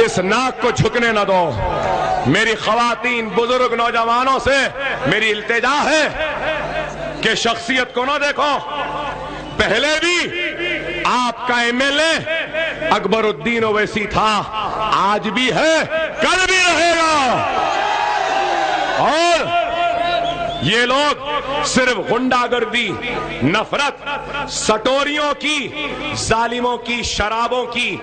اس ناک کو جھکنے نہ دو. میری خواتین بزرگ نوجوانوں سے میری التجا ہے کہ شخصیت کو نہ دیکھو. پہلے بھی آپ کا ایم ایل اے اکبر الدین اویسی تھا, آج بھی ہے, کل بھی رہے گا. اور یہ لوگ صرف غنڈہ گردی, نفرت, سٹوریوں کی, ظالموں کی, شرابوں کی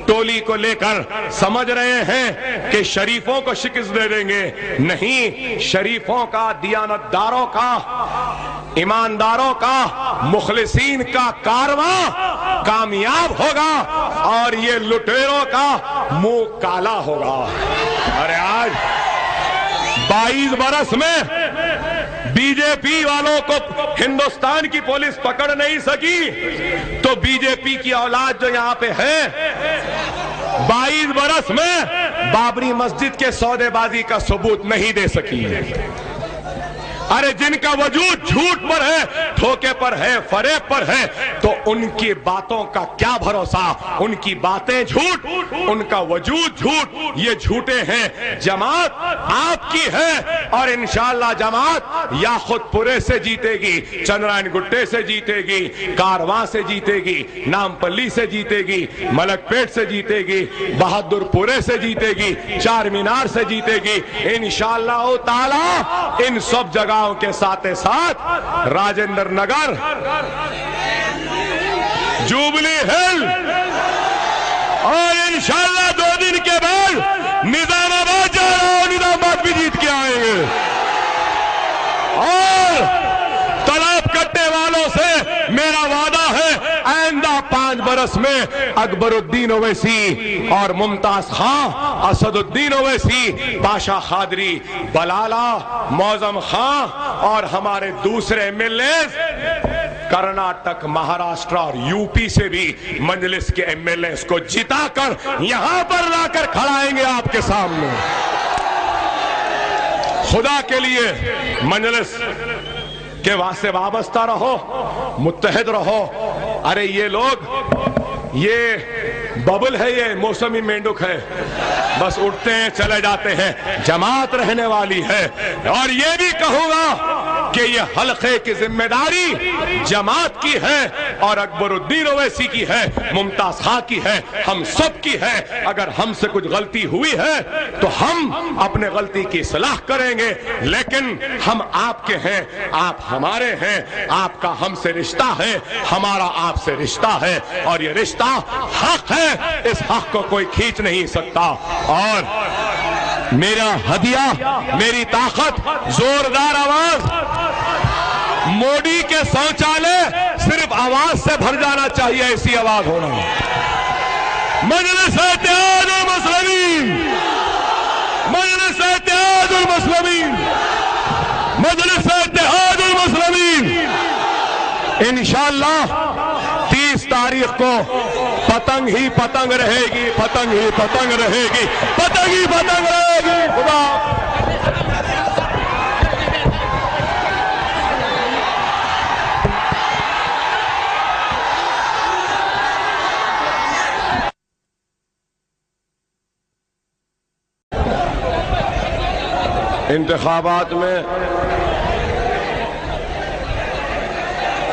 ٹولی کو لے کر سمجھ رہے ہیں کہ شریفوں کو شکست دے دیں گے. نہیں, شریفوں کا, دیانتداروں کا, ایمانداروں کا, مخلصین کا کارواں کامیاب ہوگا اور یہ لٹیروں کا منہ کالا ہوگا. ارے آج 22 برس میں بی جے پی والوں کو ہندوستان کی پولیس پکڑ نہیں سکی, تو بی جے پی کی اولاد جو یہاں پہ ہے 22 برس میں بابری مسجد کے سودے بازی کا ثبوت نہیں دے سکی. ارے جن کا وجود جھوٹ پر ہے, دھوکے پر ہے, فریب پر ہے, تو ان کی باتوں کا کیا بھروسہ. ان کی باتیں جھوٹ, ان کا وجود جھوٹ, یہ جھوٹے ہیں. جماعت آپ کی ہے اور انشاءاللہ جماعت یا خود پورے سے جیتے گی, چندرائن گٹے سے جیتے گی, کارواں سے جیتے گی, نام پلی سے جیتے گی, ملک پیٹ سے جیتے گی, بہادر پورے سے جیتے گی, چار مینار سے جیتے گی انشاءاللہ تعالی. ان سب جگہ کے ساتھ ساتھ راجندر نگر, جوبلی ہل اور انشاءاللہ 2 دن کے بعد نظام آباد جا رہا ہوں, نظام آباد بھی جیت کے آئیں گے. اور طلب کرنے والوں سے میرا وعدہ ہے آئندہ 5 برس میں اکبر الدین اویسی اور ممتاز خان, اسد الدین اویسی, پاشا خادری, بلالہ, معظم خان اور ہمارے دوسرے M L As Karnataka, Maharashtra اور یو پی سے بھی مجلس کے ایم ایل ایز کو جتا کر یہاں پر لا کر کھڑائیں گے آپ کے سامنے. خدا کے لیے مجلس کے واسطے وابستہ رہو, متحد رہو. ارے یہ لوگ, یہ ببل ہے, یہ موسمی مینڈک ہے, بس اٹھتے ہیں چلے جاتے ہیں. جماعت رہنے والی ہے. اور یہ بھی کہوں گا کہ یہ حلقے کی ذمہ داری جماعت کی ہے اور اکبر الدین اویسی کی ہے, ممتاز خان کی ہے, ہم سب کی ہے. اگر ہم سے کچھ غلطی ہوئی ہے تو ہم اپنے غلطی کی اصلاح کریں گے, لیکن ہم آپ کے ہیں, آپ ہمارے ہیں. آپ کا ہم سے رشتہ ہے, ہمارا آپ سے رشتہ ہے, اور یہ رشتہ حق ہے, اس حق کو کوئی کھینچ نہیں سکتا. اور میرا ہدیہ, میری طاقت, زوردار آواز. موڈی کے شوچالے صرف آواز سے بھر جانا چاہیے, ایسی آواز ہونا. مجلس اتحاد المسلمین, مجلس اتحاد المسلمین, مجلس اتحاد المسلمین. انشاءاللہ 30 تاریخ کو پتنگ ہی پتنگ رہے گی, پتنگ ہی پتنگ رہے گی, پتنگ ہی پتنگ رہے گی. خدا انتخابات میں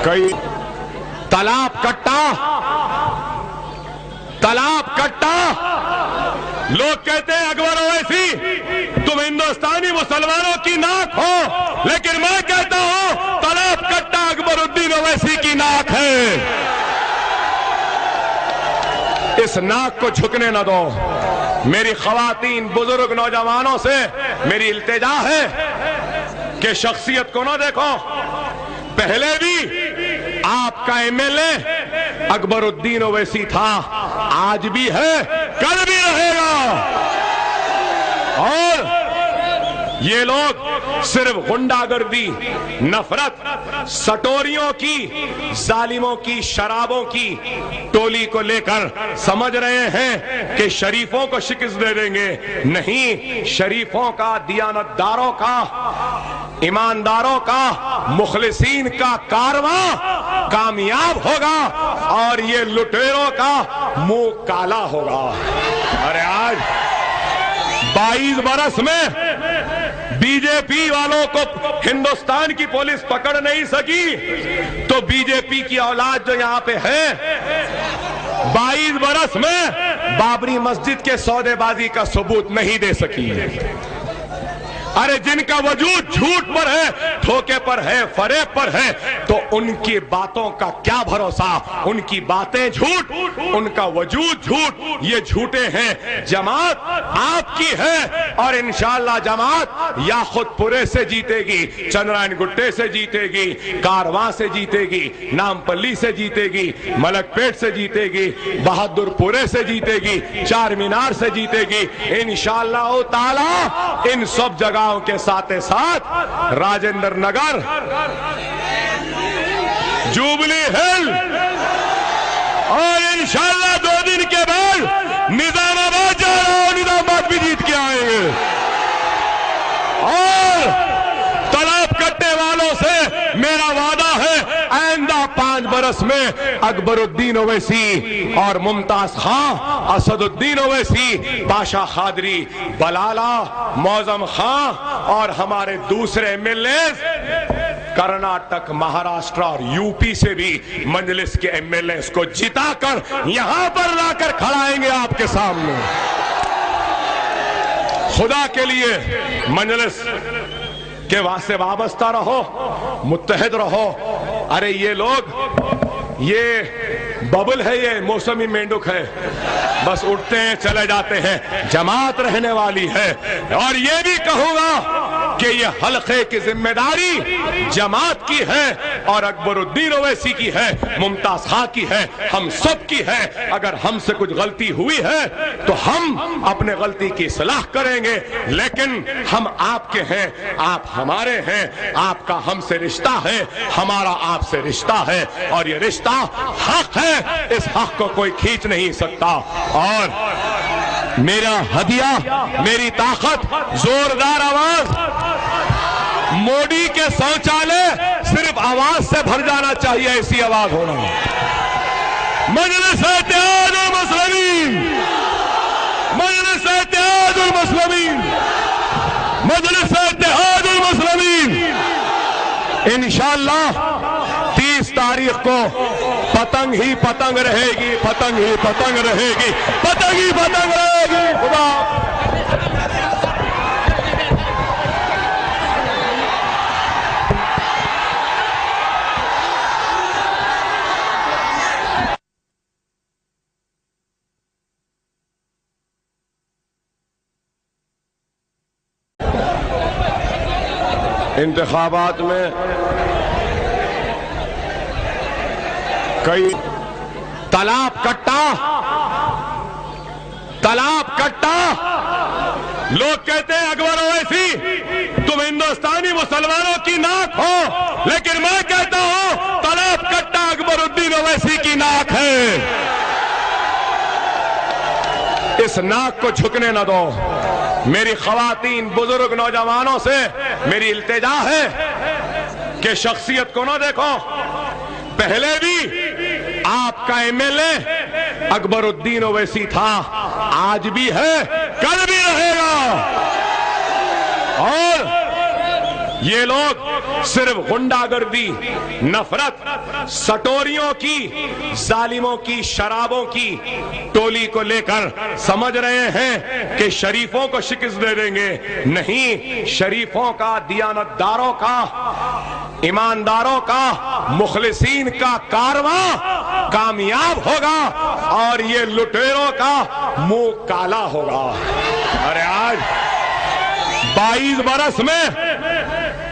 کئی طلاب کٹا لوگ کہتے ہیں اکبر اویسی تم ہندوستانی مسلمانوں کی ناک ہو, لیکن میں کہتا ہوں طلاب کٹا اکبر الدین اویسی کی ناک ہے. اس ناک کو جھکنے نہ دو. میری خواتین بزرگ نوجوانوں سے میری التجا ہے کہ شخصیت کو نہ دیکھو. پہلے بھی آپ کا ایم ایل اے اکبر الدین اویسی تھا, آج بھی ہے, کل بھی رہے گا. اور یہ لوگ صرف غنڈہ گردی, نفرت, سٹوریوں کی, ظالموں کی, شرابوں کی ٹولی کو لے کر سمجھ رہے ہیں کہ شریفوں کو شکست دے دیں گے. نہیں, شریفوں کا, دیانتداروں کا, ईमानदारों का, मुखलिसीन का कारवां कामयाब होगा और ये लुटेरों का मुंह काला होगा। अरे आज 22 बरस में बीजेपी वालों को हिंदुस्तान की पुलिस पकड़ नहीं सकी, तो बीजेपी की औलाद जो यहां पे है 22 बरस में बाबरी मस्जिद के सौदेबाजी का सबूत नहीं दे सकी। अरे जिनका वजूद झूठ पर है, धोखे पर है, फरेब पर है, तो उनकी बातों का क्या भरोसा। उनकी बातें झूठ, उनका वजूद झूठ, ये झूठे हैं। जमात आपकी है और इंशाअल्लाह जमात या खुदपुरे से जीतेगी, चंद्रायन गुट्टे से जीतेगी, कारवां से जीतेगी, नामपल्ली से जीतेगी, मलकपेट से जीतेगी, बहादुरपुरे से जीतेगी, चार मीनार से जीतेगी इंशाअल्लाह ताला। इन सब जगह के साथ साथ राजेंद्र नगर, जुबली हिल और इंशाअल्लाह 2 दिन के बाद निजामाबाद जा रहा हूं, निजामाबाद भी जीत के आएंगे। और तालाब कटने वालों से मेरा वादा है, आइंदा 5 बरस में अकबरुद्दीन ओवैसी और मुमताज खां, असदुद्दीन ओवैसी, पाशा खादरी, बलाला, मौजम खां और हमारे दूसरे एमएलए कर्नाटक, महाराष्ट्र और यूपी से भी मजलिस के एमएलए को जिताकर यहां पर लाकर खड़ाएंगे आपके सामने। खुदा के लिए मजलिस के वास्ते वाबस्ता रहो, मुत्तहिद रहो। अरे ये लोग, ये बबल है, ये मौसमी मेंढक है, बस उठते हैं चले जाते हैं। जमात रहने वाली है और ये भी कहूंगा कि ये हल्के की जिम्मेदारी जमात की है और अकबरुद्दीन ओवैसी की है, मुमताज खां की है, हम सब की है। अगर हमसे कुछ गलती हुई है तो हम अपने गलती की इस्लाह करेंगे, लेकिन हम आपके हैं, आप हमारे हैं, आपका हमसे रिश्ता है, हमारा आपसे रिश्ता है और ये रिश्ता हक है, इस हक को कोई खींच नहीं सकता। और मेरा हदिया, मेरी ताकत, जोरदार आवाज, मोदी के शौचालय सिर्फ आवाज से भर जाना चाहिए, ऐसी आवाज होना। मजलिस-ए-इत्तेहादुल मुस्लिमीन, मजलिस-ए-इत्तेहादुल मुस्लिमीन, मजलिस-ए-इत्तेहादुल मुस्लिमीन। इंशाअल्लाह 30 तारीख को पतंग ही पतंग रहेगी, पतंग ही पतंग रहेगी, पतंग ही पतंग रहेगी। खुदा इंतखाबात में कई तालाब कट्टा लोग कहते हैं अकबर ओवैसी तुम हिंदुस्तानी मुसलमानों की नाक हो, लेकिन मैं कहता हूं तालाब कट्टा अकबरुद्दीन ओवैसी की नाक है। इस नाक को झुकने न दो। मेरी खवातीन, बुजुर्ग, नौजवानों से मेरी इल्तिजा है कि शख्सियत को न देखो। पहले भी आपका एमएलए अकबरुद्दीन ओवैसी था, आज भी है, कल भी रहेगा। और ये लोग सिर्फ गुंडागर्दी, नफरत, सटोरियों की, जालिमों की, शराबों की टोली को लेकर समझ रहे हैं कि शरीफों को शिकस्त दे देंगे। नहीं, शरीफों का, दियानतदारों का, ईमानदारों का, मुखलिसीन का कारवां कामयाब होगा और ये लुटेरों का मुंह काला होगा। अरे आज 22 बरस में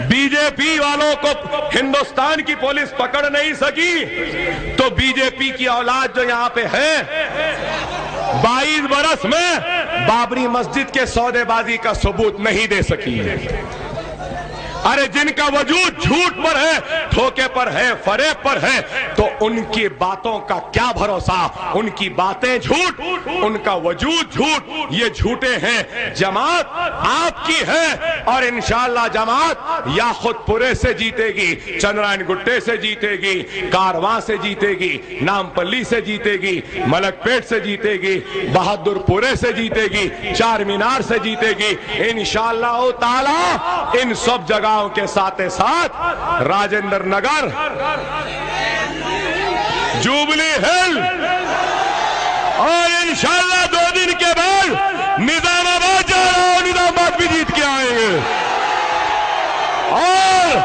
बीजेपी वालों को हिंदुस्तान की पुलिस पकड़ नहीं सकी, तो बीजेपी की औलाद जो यहां पे है 22 बरस में बाबरी मस्जिद के सौदेबाजी का सबूत नहीं दे सकी। अरे जिनका वजूद झूठ पर है, धोखे पर है, फरेब पर है, तो उनकी बातों का क्या भरोसा। उनकी बातें झूठ, उनका वजूद झूठ, ये झूठे हैं। जमात आपकी है और इंशाअल्लाह जमात या खुदपुरे से जीतेगी, चंद्रायन गुट्टे से जीतेगी, कारवां से जीतेगी, नामपल्ली से जीतेगी, मलकपेट से जीतेगी, बहादुरपुरे से जीतेगी, चार मीनार से जीतेगी इंशाअल्लाह ताला। इन सब जगहों के साथ साथ राजेंद्र नगर, जुबली हिल और इंशाअल्लाह 2 दिन के बाद निजामाबाद जा रहा हूं, निजामाबाद भी जीत के आएंगे। और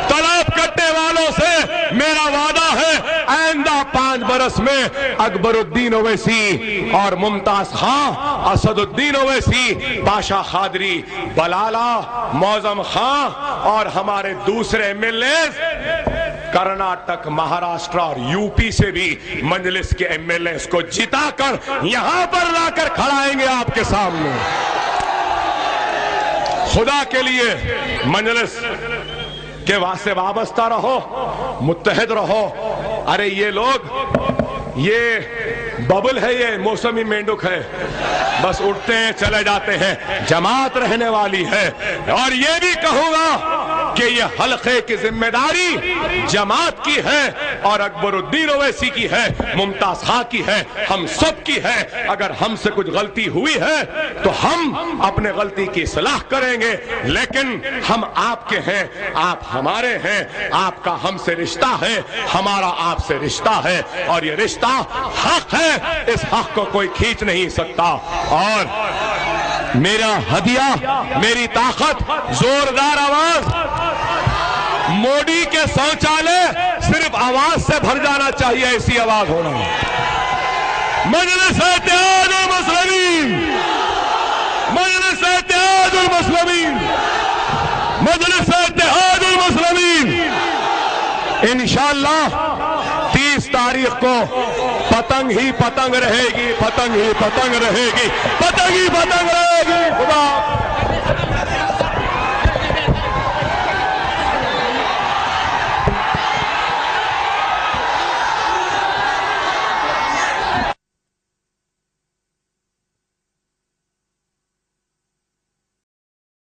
तालाब कटने वालों से मेरा वादा है, आइंदा 5 बरस में अकबरुद्दीन ओवैसी और मुमताज खां, असदुद्दीन ओवैसी, पाशा खादरी, बलाला, मौजम खां और हमारे दूसरे एमएलएस कर्नाटक, महाराष्ट्र और यूपी से भी मजलिस के एमएलएस को जिताकर यहां पर लाकर खड़ाएंगे आपके सामने। खुदा के लिए मजलिस के वास्ते वाबस्ता रहो, मुत्तहिद रहो। अरे ये लोग, ये बबल है, ये मौसमी मेंढक है, बस उठते हैं चले जाते हैं। जमात रहने वाली है। और ये भी कहूंगा कि ये हल्के की जिम्मेदारी जमात की है और अकबरुद्दीन ओवैसी की है, मुमताज खां की है, हम सब की है। अगर हमसे कुछ गलती हुई है तो हम अपने गलती की इस्लाह करेंगे, लेकिन हम आपके हैं, आप हमारे हैं, आपका हमसे रिश्ता है, हमारा आपसे रिश्ता है और ये रिश्ता हक है, इस हक को कोई खींच नहीं सकता। और मेरा हदिया, मेरी ताकत, जोरदार आवाज। मोदी के शौचालय सिर्फ आवाज से भर जाना चाहिए, ऐसी आवाज होना। मजलिस इत्तेहादुल मुस्लिमीन, मजलिस इत्तेहादुल मुस्लिमीन, मजलिस इत्तेहादुल मुस्लिमीन। इंशाअल्लाह 30 तारीख को पतंग ही पतंग रहेगी, पतंग ही पतंग रहेगी, पतंग ही पतंग रहेगी। खुदा